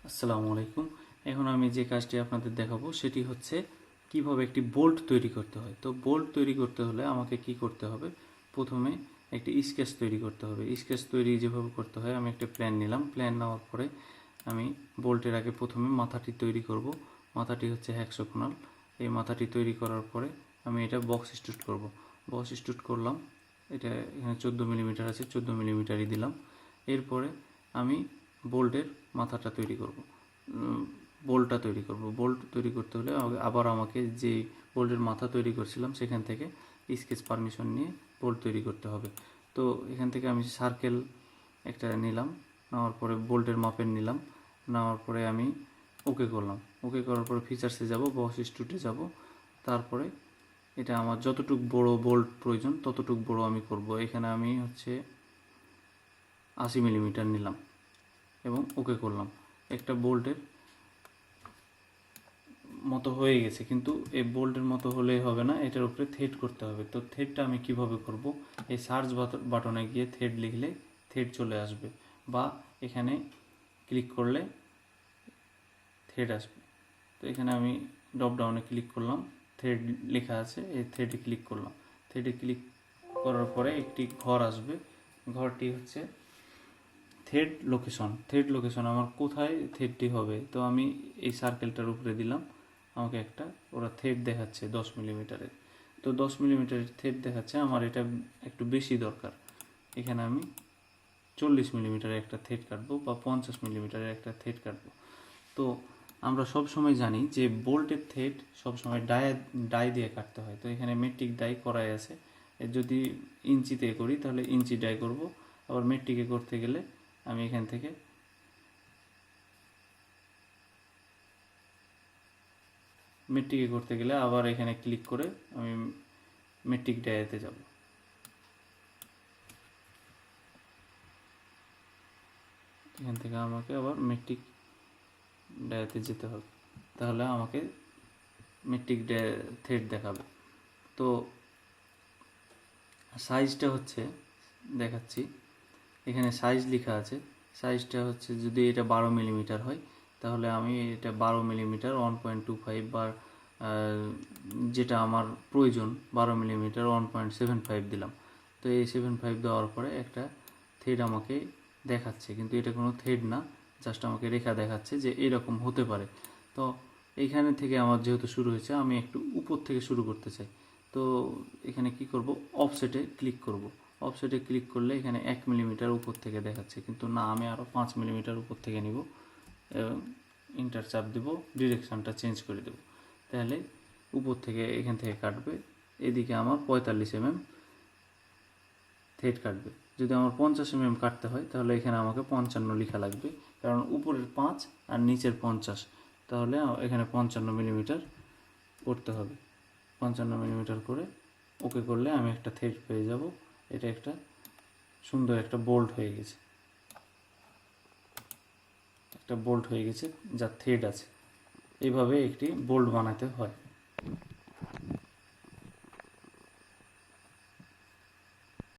আসসালামু আলাইকুম। এখন আমি যে কাজটি আপনাদের দেখাবো সেটি হচ্ছে কিভাবে একটি বোল্ট তৈরি করতে হয়। তো বোল্ট তৈরি করতে হলে আমাকে কি করতে হবে, প্রথমে একটি স্কেচ তৈরি করতে হবে। স্কেচ তৈরি যেভাবে করতে হয়, আমি একটা প্ল্যান নিলাম। প্ল্যান নেওয়ার পরে আমি বোল্টের আগে প্রথমে মাথাটি তৈরি করব। মাথাটি হচ্ছে হেক্সাগোনাল। এই মাথাটি তৈরি করার পরে আমি এটা বক্স স্টুট করব। বক্স স্টুট করলাম, এটা এখানে 14 মিলিমিটার আছে, 14 মিলিমিটারই দিলাম। এরপরে আমি বোল্টের মাথাটা তৈরি করব, বোল্টটা তৈরি করব। বোল্ট তৈরি করতে হলে আবার আমাকে যে বোল্টের মাথা তৈরি করছিলাম সেখান থেকে স্কেচ পারমিশন নিয়ে বোল্ট তৈরি করতে হবে। তো এখান থেকে আমি সার্কেল একটা নিলাম, নেওয়ার পরে বোল্টের মাপের নিলাম, নেওয়ার পরে আমি ওকে করলাম। ওকে করার পরে ফিচার্সে যাব, বক্স স্টুটে যাব। তারপরে এটা আমার যতটুকু বড় বোল্ট প্রয়োজন ততটুকু বড় আমি করব। এখানে আমি হচ্ছে 80 মিলিমিটার নিলাম এবং ওকে করলাম। একটা বোল্টের মতো হয়ে গেছে, কিন্তু এই বোল্টের মতো হলেই হবে না, এটার উপরে থ্রেড করতে হবে। তো থ্রেডটা আমি কিভাবে করব, এই সার্চ বাটনে গিয়ে থ্রেড লিখলে থ্রেড চলে আসবে, বা এখানে ক্লিক করলে থ্রেড আসবে। তো এখানে আমি ড্রপ ডাউনে ক্লিক করলাম, থ্রেড লেখা আছে, এই থ্রেডে ক্লিক করলাম। থ্রেডে ক্লিক করার পরে একটি ঘর আসবে। ঘরটি হচ্ছে থ্রেড লোকেশন। থ্রেড লোকেশন আমার কোথায় থ্রেডটি হবে, তো আমি এই সার্কেলটার উপরে দিলাম। আমাকে একটা ওরা থ্রেড দেখাচ্ছে 10 মিলিমিটারের। তো 10 মিলিমিটারের থ্রেড দেখাচ্ছে, আমার এটা একটু বেশি দরকার। এখানে আমি 40 মিলিমিটারের একটা থ্রেড কাটবো বা 50 মিলিমিটারের একটা থ্রেড কাটবো। তো আমরা সব সময় জানি যে বোল্টের থ্রেড সবসময় ডাই দিয়ে কাটতে হয়। তো এখানে মেট্রিক ডাই করাই আছে। যদি ইঞ্চিতে করি তাহলে ইঞ্চি ডাই করব, আবার মেট্রিকে করতে গেলে আমি এখান থেকে মেট্রিকে করতে গেলে আবার এখানে ক্লিক করে আমি মেট্রিক ডায়াতে যাব। এখান থেকে আমাকে আবার মেট্রিক ডায়াতে যেতে হবে, তাহলে আমাকে মেট্রিক থ্রেড দেখাবে। তো সাইজটা হচ্ছে দেখাচ্ছি, এখানে সাইজ লেখা আছে। সাইজটা হচ্ছে যদি এটা 12 মিলিমিটার হয় তাহলে আমি এটা 12 মিলিমিটার 1.25 বা যেটা আমার প্রয়োজন 12 মিলিমিটার 1.75 দিলাম। তো এই 75 দেওয়ার পরে একটা থ্রেড আমাকে দেখাচ্ছে, কিন্তু এটা কোনো থ্রেড না, জাস্ট আমাকে রেখা দেখাচ্ছে যে এরকম হতে পারে। তো এইখানে থেকে আমার যেহেতু শুরু হয়েছে, আমি একটু উপর থেকে শুরু করতে চাই। তো এখানে কি করব, অফসেটে ক্লিক করব। অফসেটে ক্লিক করলে এখানে 1 মিলিমিটার উপর থেকে দেখাচ্ছে, কিন্তু না, আমি আরও 5 মিলিমিটার উপর থেকে নিব এবং ইন্টার চাপ দেব, ডিরেকশানটা চেঞ্জ করে দেব। তাহলে উপর থেকে এখান থেকে কাটবে, এদিকে আমার 45 থ্রেড কাটবে। যদি আমার 50 কাটতে হয় তাহলে এখানে আমাকে 55 লেখা লাগবে, কারণ উপরের 5 আর নিচের 50, তাহলে এখানে 55 মিলিমিটার করতে হবে। 55 মিলিমিটার করে ওকে করলে আমি একটা থ্রেড পেয়ে যাব। এটা একটা সুন্দর একটা বোল্ট হয়ে গেছে, একটা বোল্ট হয়ে গেছে যার থ্রেড আছে। এইভাবে একটি বোল্ট বানাতে হয়।